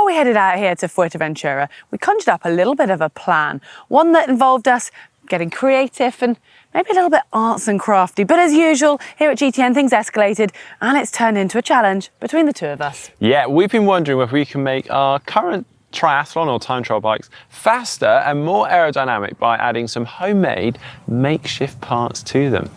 we headed out here to Fuerteventura, we conjured up a little bit of a plan, one that involved us getting creative and maybe a little bit arts and crafty. But as usual, here at GTN, things escalated and it's turned into a challenge between the two of us. Yeah, we've been wondering whether we can make our current triathlon or time trial bikes faster and more aerodynamic by adding some homemade makeshift parts to them.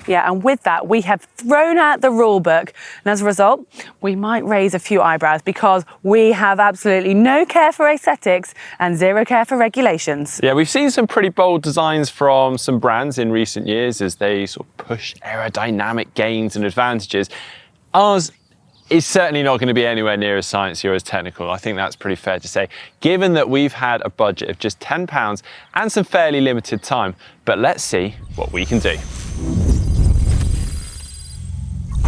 Yeah, and with that, we have thrown out the rule book. And as a result, we might raise a few eyebrows because we have absolutely no care for aesthetics and zero care for regulations. Yeah, we've seen some pretty bold designs from some brands in recent years as they sort of push aerodynamic gains and advantages. Ours is certainly not going to be anywhere near as sciencey or as technical. I think that's pretty fair to say, given that we've had a budget of just £10 and some fairly limited time. But let's see what we can do.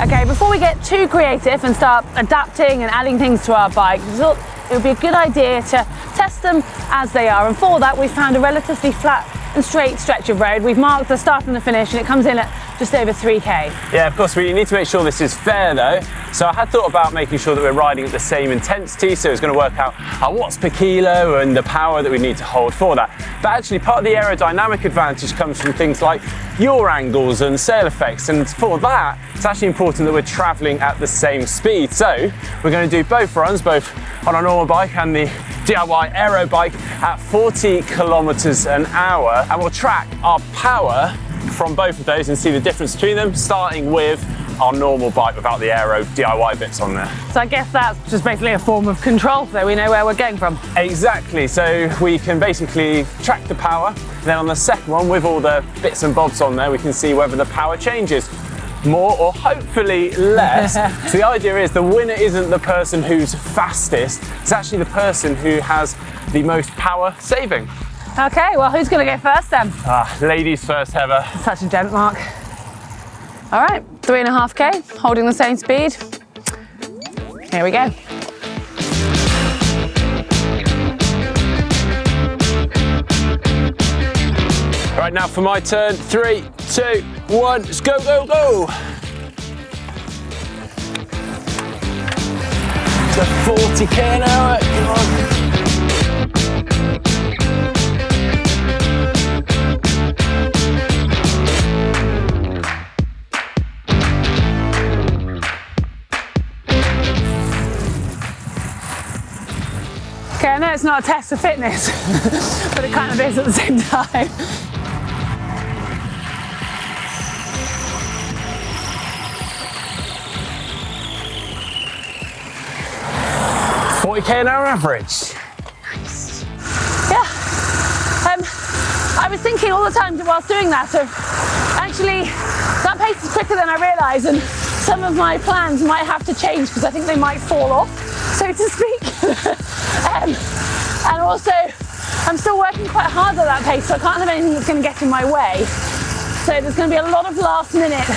Okay, before we get too creative and start adapting and adding things to our bike, we thought it would be a good idea to test them as they are. And for that, we found a relatively flat and straight stretch of road. We've marked the start and the finish, and it comes in at just over 3k. Yeah, of course, we need to make sure this is fair though. So I had thought about making sure that we're riding at the same intensity, so it's going to work out our watts per kilo and the power that we need to hold for that. But actually, part of the aerodynamic advantage comes from things like yaw angles and sail effects, and for that, it's actually important that we're traveling at the same speed. So we're going to do both runs, both on our normal bike and the DIY Aero bike at 40 kilometers an hour, and we'll track our power from both of those and see the difference between them, starting with our normal bike without the Aero DIY bits on there. So I guess that's just basically a form of control, so we know where we're going from. Exactly, so we can basically track the power, and then on the second one, with all the bits and bobs on there, we can see whether the power changes more or hopefully less. So the idea is the winner isn't the person who's fastest, it's actually the person who has the most power saving. Okay, well, who's going to go first then? Ladies first, Heather. Such a gent, Mark. All right, 3.5k, holding the same speed. Here we go. All right, now for my turn. 3, 2, 1, let's go, go, go. To 40k an hour, come on. Okay, I know it's not a test of fitness, but it kind of is at the same time. $40k an hour average. Nice. Yeah. I was thinking all the time whilst doing that, so actually that pace is quicker than I realised, and some of my plans might have to change because I think they might fall off, so to speak. And also, I'm still working quite hard at that pace, so I can't have anything that's going to get in my way. So there's going to be a lot of last minute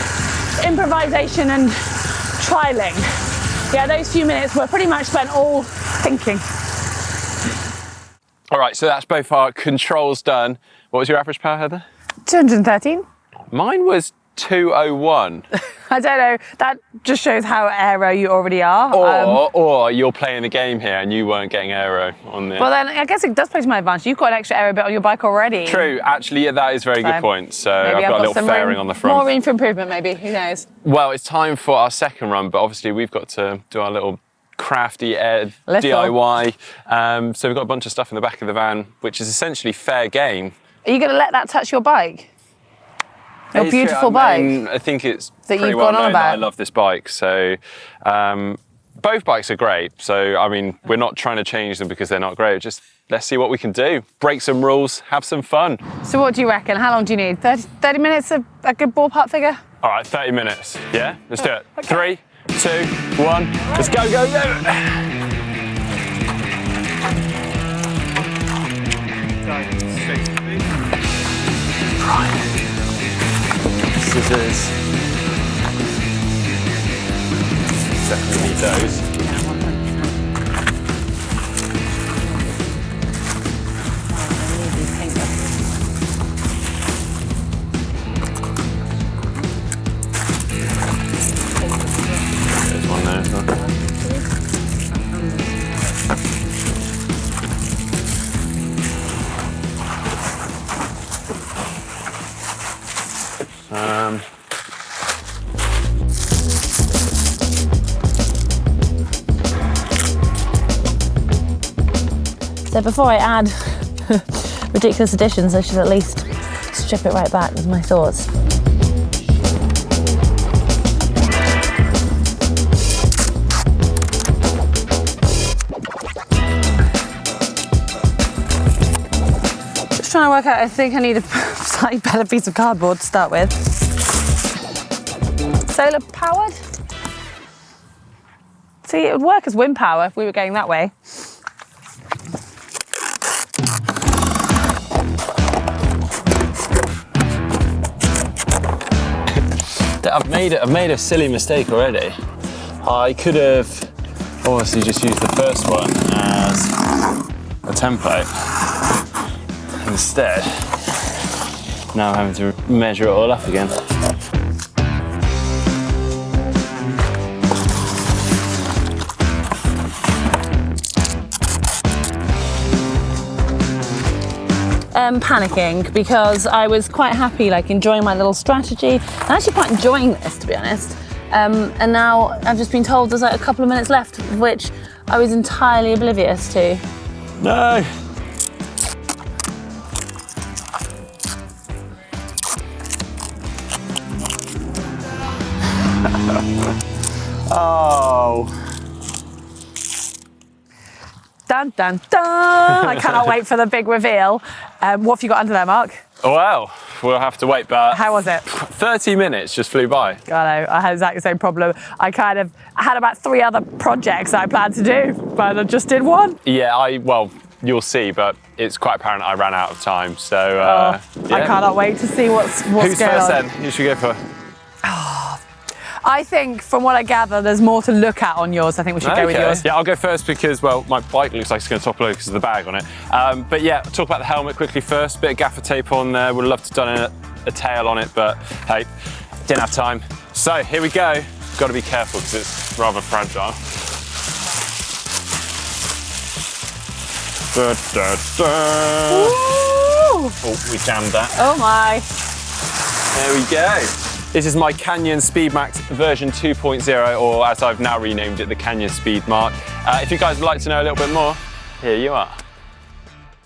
improvisation and trialing. Yeah, those few minutes were pretty much spent all thinking. All right, so that's both our controls done. What was your average power, Heather? 213. Mine was 201. I don't know, that just shows how aero you already are. Or you're playing the game here and you weren't getting aero on there. Well then, I guess it does play to my advantage. You've got an extra aero bit on your bike already. True, actually, yeah, that is a very good point. So I've got a little fairing on the front. More room for improvement maybe, who knows? Well, it's time for our second run, but obviously we've got to do our little crafty DIY. So we've got a bunch of stuff in the back of the van, which is essentially fair game. Are you going to let that touch your bike? Your it's beautiful true. bike? I think it's that pretty you've well gone on known about. that I love this bike. So both bikes are great. So, I mean, we're not trying to change them because they're not great. Just let's see what we can do. Break some rules, have some fun. So what do you reckon? How long do you need? 30 minutes, a good ballpark figure? All right, 30 minutes. Yeah, let's do it. Okay. 3, 2, 1, let's go, go, go. Right. Scissors. Definitely need those. There's one there as well. So before I add ridiculous additions, I should at least strip it right back, with my thoughts. Just trying to work out, I think I need a slightly better piece of cardboard to start with. Solar powered? See, it would work as wind power if we were going that way. I've made a silly mistake already. I could have obviously just used the first one as a template. Instead, now I'm having to measure it all up again. Panicking because I was quite happy, like enjoying my little strategy. I'm actually quite enjoying this, to be honest. And now I've just been told there's like a couple of minutes left, which I was entirely oblivious to. No. Oh. Dun, dun, dun. I cannot wait for the big reveal. What have you got under there, Mark? Well, we'll have to wait, but... How was it? 30 minutes just flew by. I know, I had exactly the same problem. I had about 3 other projects that I planned to do, but I just did one. Yeah, well, you'll see, but it's quite apparent I ran out of time, so... Yeah. I cannot wait to see what's Who's going first on. then? Who should we go for? I think, from what I gather, there's more to look at on yours. I think we should go with yours. Yeah, I'll go first because, well, my bike looks like it's going to topple over because of the bag on it. But yeah, talk about the helmet quickly first. Bit of gaffer tape on there. Would have loved to have done a tail on it, but hey, didn't have time. So here we go. Got to be careful because it's rather fragile. Da, da, da. Oh, we jammed that. Oh my. There we go. This is my Canyon Speedmax version 2.0, or as I've now renamed it, the Canyon Speedmark. If you guys would like to know a little bit more, here you are.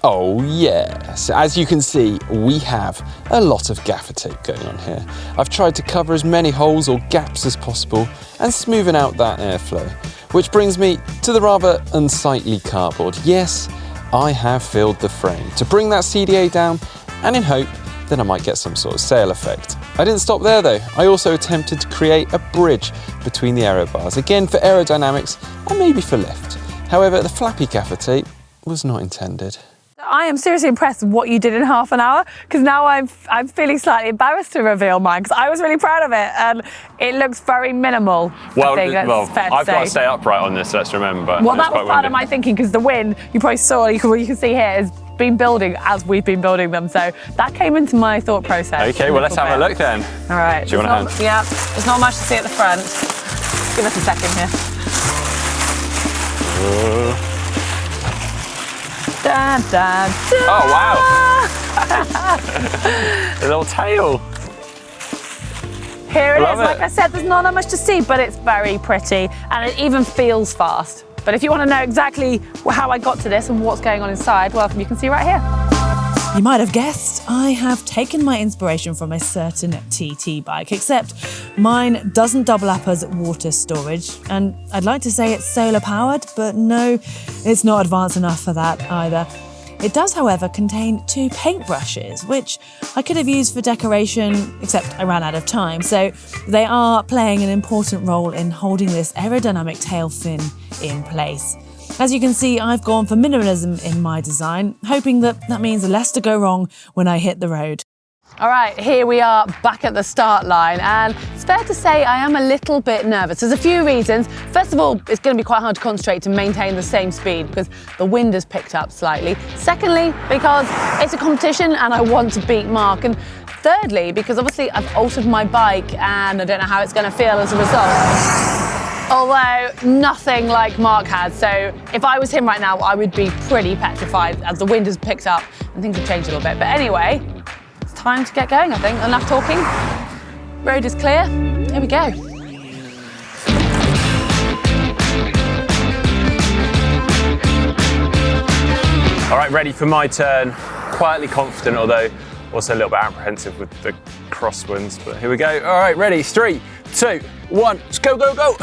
Oh yes, as you can see, we have a lot of gaffer tape going on here. I've tried to cover as many holes or gaps as possible and smoothen out that airflow, which brings me to the rather unsightly cardboard. Yes, I have filled the frame to bring that CDA down and in hope that I might get some sort of sail effect. I didn't stop there though. I also attempted to create a bridge between the aero bars, again for aerodynamics and maybe for lift. However, the flappy gaffer tape was not intended. I am seriously impressed with what you did in half an hour, because now I'm feeling slightly embarrassed to reveal mine, because I was really proud of it and it looks very minimal. Well, I've got to stay upright on this, let's remember. Well, that was part of my thinking, because the wind, you probably saw, you can see here, is been building as we've been building them, so that came into my thought process. Okay, well let's have a look then. All right. Do you want a hand? Yeah, there's not much to see at the front. Give us a second here. Dun, dun, dun. Oh wow! A little tail. Here it is. Love it. Like I said, there's not that much to see, but it's very pretty and it even feels fast. But if you want to know exactly how I got to this and what's going on inside, well, you can see right here. You might have guessed, I have taken my inspiration from a certain TT bike, except mine doesn't double up as water storage. And I'd like to say it's solar powered, but no, it's not advanced enough for that either. It does, however, contain 2 paintbrushes, which I could have used for decoration, except I ran out of time. So they are playing an important role in holding this aerodynamic tail fin in place. As you can see, I've gone for minimalism in my design, hoping that means less to go wrong when I hit the road. All right, here we are back at the start line, and it's fair to say I am a little bit nervous. There's a few reasons. First of all, it's going to be quite hard to concentrate to maintain the same speed because the wind has picked up slightly. Secondly, because it's a competition and I want to beat Mark. And thirdly, because obviously I've altered my bike and I don't know how it's going to feel as a result. Although nothing like Mark has, so if I was him right now, I would be pretty petrified as the wind has picked up and things have changed a little bit. But anyway, it's time to get going, I think. Enough talking. Road is clear. Here we go. All right, ready for my turn. Quietly confident, although also a little bit apprehensive with the crosswinds, but here we go. All right, ready, 3, 2, 1, let's go, go, go.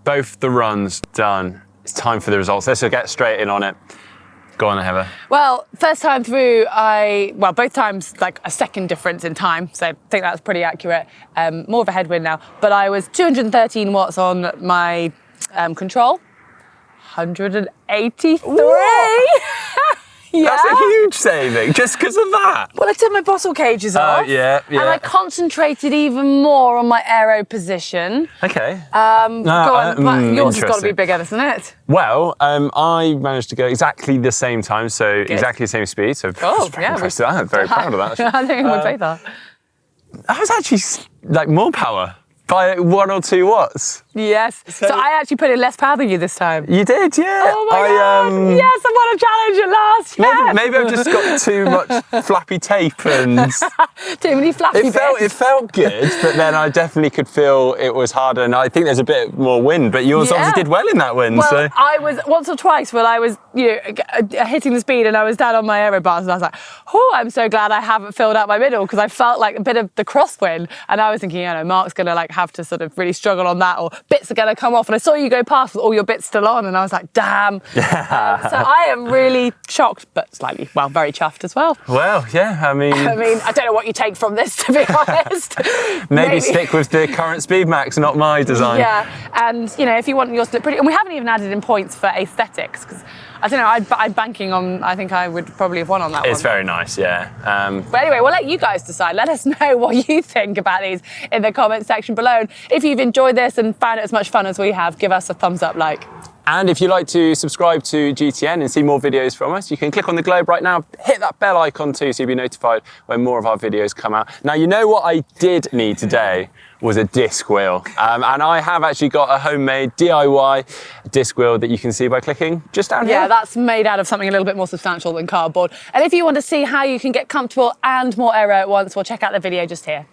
Both the runs done. It's time for the results. Let's get straight in on it. Go on, Heather. Well, first time through, both times like a second difference in time, so I think that's pretty accurate. More of a headwind now, but I was 213 watts on my control, 183. Yeah. That's a huge saving, just because of that. Well, I took my bottle cages off. Yeah. And I concentrated even more on my aero position. Okay. Go on, yours has got to be interesting. bigger, isn't it? Well, I managed to go exactly the same time, so exactly the same speed. So very impressed with that. I'm very proud of that. Actually. I think I would say that. I was actually like more power by 1 or 2 watts. Yes. So I actually put in less power than you this time. You did, yeah. Oh my God. Yes, I won a challenge at last. Yes. Maybe I've just got too much flappy tape and too many flappy bits. it felt good, but then I definitely could feel it was harder, and I think there's a bit more wind, but yours obviously did well in that wind. Well, so I was once or twice when I was hitting the speed and I was down on my aero bars and I was like, oh, I'm so glad I haven't filled out my middle, because I felt like a bit of the crosswind, and I was thinking, Mark's going to like have to sort of really struggle on that, or bits are going to come off, and I saw you go past with all your bits still on, and I was like, damn. So I am really shocked, but slightly, very chuffed as well. Well, yeah, I mean, I don't know what you take from this, to be honest. maybe stick with the current speed max, not my design. Yeah, and if you want yours to look pretty, and we haven't even added in points for aesthetics, because I don't know, I'm banking on, I think I would probably have won on that one. It's very nice, yeah. But anyway, we'll let you guys decide. Let us know what you think about these in the comment section below. And if you've enjoyed this and found it as much fun as we have, give us a thumbs up like. And if you'd like to subscribe to GTN and see more videos from us, you can click on the globe right now, hit that bell icon too, so you'll be notified when more of our videos come out. Now, you know what I did need today was a disc wheel. And I have actually got a homemade DIY disc wheel that you can see by clicking just down here. Yeah, that's made out of something a little bit more substantial than cardboard. And if you want to see how you can get comfortable and more aero at once, well, check out the video just here.